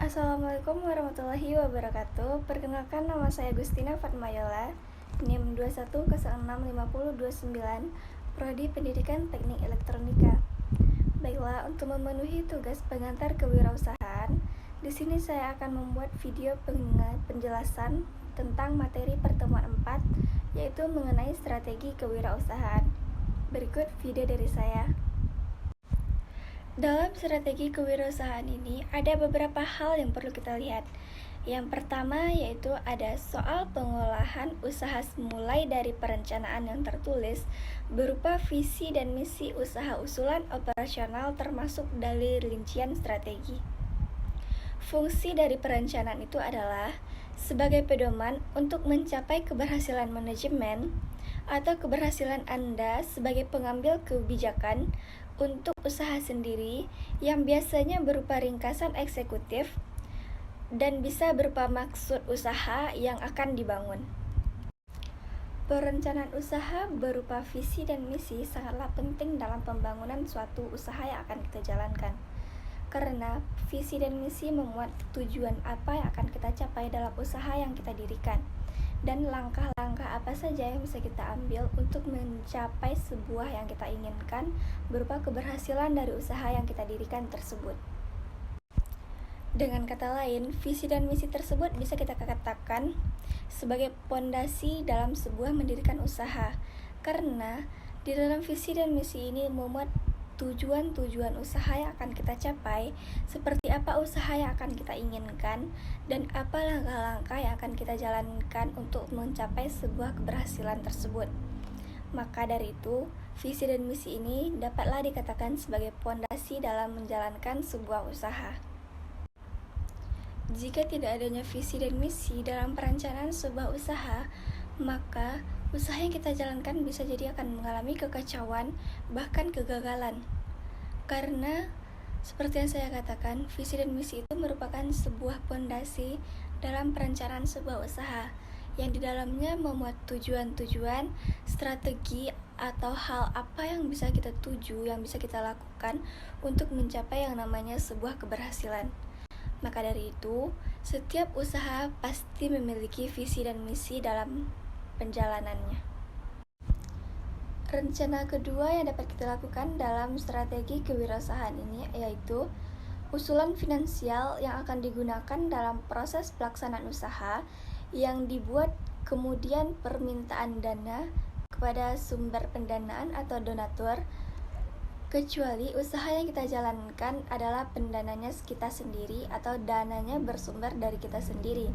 Assalamualaikum warahmatullahi wabarakatuh. Perkenalkan, nama saya Gustina Fatmayola, NIM 21065029, Prodi Pendidikan Teknik Elektronika. Baiklah, untuk memenuhi tugas pengantar kewirausahaan, di sini saya akan membuat video penjelasan tentang materi pertemuan 4, yaitu mengenai strategi kewirausahaan. Berikut video dari saya. Dalam strategi kewirausahaan ini, ada beberapa hal yang perlu kita lihat. Yang pertama yaitu ada soal pengolahan usaha mulai dari perencanaan yang tertulis berupa visi dan misi usaha usulan operasional termasuk dari rincian strategi. Fungsi dari perencanaan itu adalah sebagai pedoman untuk mencapai keberhasilan manajemen atau keberhasilan Anda sebagai pengambil kebijakan untuk usaha sendiri yang biasanya berupa ringkasan eksekutif dan bisa berupa maksud usaha yang akan dibangun. Perencanaan usaha berupa visi dan misi sangatlah penting dalam pembangunan suatu usaha yang akan kita jalankan. Karena visi dan misi memuat tujuan apa yang akan kita capai dalam usaha yang kita dirikan, dan langkah-langkah apa saja yang bisa kita ambil untuk mencapai sebuah yang kita inginkan berupa keberhasilan dari usaha yang kita dirikan tersebut. Dengan kata lain, visi dan misi tersebut bisa kita katakan sebagai pondasi dalam sebuah mendirikan usaha, karena di dalam visi dan misi ini memuat tujuan-tujuan usaha yang akan kita capai, seperti apa usaha yang akan kita inginkan, dan apa langkah-langkah yang akan kita jalankan untuk mencapai sebuah keberhasilan tersebut. Maka dari itu, visi dan misi ini dapatlah dikatakan sebagai pondasi dalam menjalankan sebuah usaha. Jika tidak adanya visi dan misi dalam perencanaan sebuah usaha, maka usaha yang kita jalankan bisa jadi akan mengalami kekacauan, bahkan kegagalan. Karena seperti yang saya katakan, visi dan misi itu merupakan sebuah pondasi dalam perencanaan sebuah usaha yang di dalamnya memuat tujuan-tujuan, strategi atau hal apa yang bisa kita tuju, yang bisa kita lakukan untuk mencapai yang namanya sebuah keberhasilan. Maka dari itu, setiap usaha pasti memiliki visi dan misi dalam penjalanannya. Rencana kedua yang dapat kita lakukan dalam strategi kewirausahaan ini yaitu usulan finansial yang akan digunakan dalam proses pelaksanaan usaha yang dibuat, kemudian permintaan dana kepada sumber pendanaan atau donatur, kecuali usaha yang kita jalankan adalah pendananya kita sendiri atau dananya bersumber dari kita sendiri.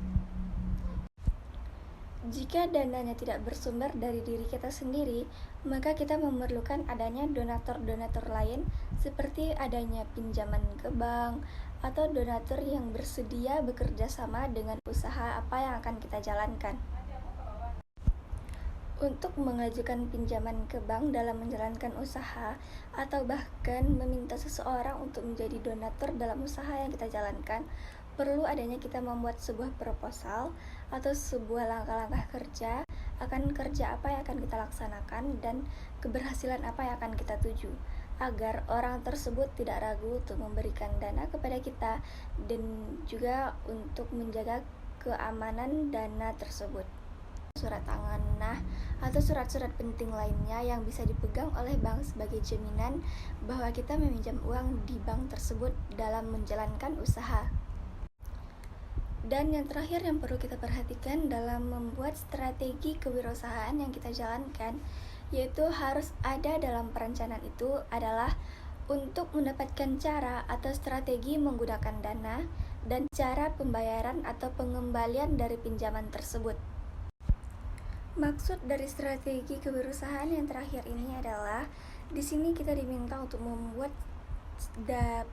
Jika dananya tidak bersumber dari diri kita sendiri, maka kita memerlukan adanya donatur-donatur lain seperti adanya pinjaman ke bank atau donatur yang bersedia bekerja sama dengan usaha apa yang akan kita jalankan. Untuk mengajukan pinjaman ke bank dalam menjalankan usaha atau bahkan meminta seseorang untuk menjadi donatur dalam usaha yang kita jalankan, perlu adanya kita membuat sebuah proposal atau sebuah langkah-langkah kerja akan kerja apa yang akan kita laksanakan dan keberhasilan apa yang akan kita tuju, agar orang tersebut tidak ragu untuk memberikan dana kepada kita dan juga untuk menjaga keamanan dana tersebut. Surat amanah atau surat-surat penting lainnya yang bisa dipegang oleh bank sebagai jaminan bahwa kita meminjam uang di bank tersebut dalam menjalankan usaha. Dan yang terakhir yang perlu kita perhatikan dalam membuat strategi kewirausahaan yang kita jalankan, yaitu harus ada dalam perencanaan itu adalah untuk mendapatkan cara atau strategi menggunakan dana dan cara pembayaran atau pengembalian dari pinjaman tersebut. Maksud dari strategi kewirausahaan yang terakhir ini adalah di sini kita diminta untuk membuat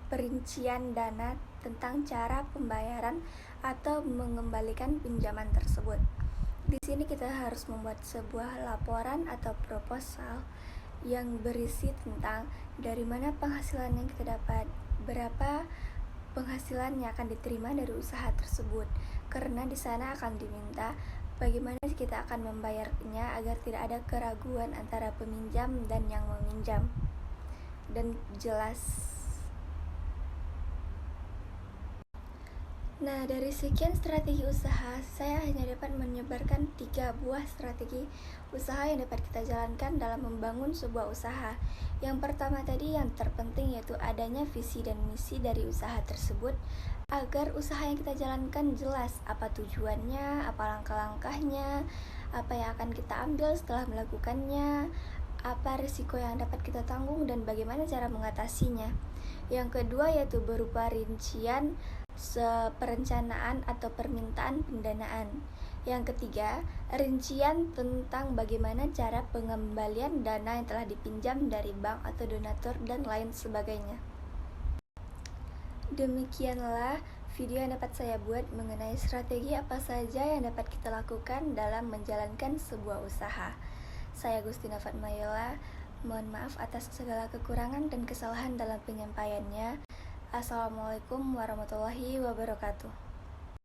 perincian dana tentang cara pembayaran atau mengembalikan pinjaman tersebut. Di sini kita harus membuat sebuah laporan atau proposal yang berisi tentang dari mana penghasilan yang kita dapat, berapa penghasilan yang akan diterima dari usaha tersebut. Karena di sana akan diminta bagaimana kita akan membayarnya agar tidak ada keraguan antara peminjam dan yang meminjam, dan jelas. Nah, dari sekian strategi usaha, saya hanya dapat menyebarkan 3 buah strategi usaha yang dapat kita jalankan dalam membangun sebuah usaha. Yang pertama tadi yang terpenting yaitu adanya visi dan misi dari usaha tersebut agar usaha yang kita jalankan jelas apa tujuannya, apa langkah-langkahnya, apa yang akan kita ambil setelah melakukannya, apa risiko yang dapat kita tanggung dan bagaimana cara mengatasinya. Yang kedua yaitu berupa rincian perencanaan atau permintaan pendanaan. Yang ketiga, rincian tentang bagaimana cara pengembalian dana yang telah dipinjam dari bank atau donatur dan lain sebagainya. Demikianlah video yang dapat saya buat mengenai strategi apa saja yang dapat kita lakukan dalam menjalankan sebuah usaha. Saya Gustina Fatmayola, mohon maaf atas segala kekurangan dan kesalahan dalam penyampaiannya. Assalamualaikum warahmatullahi wabarakatuh.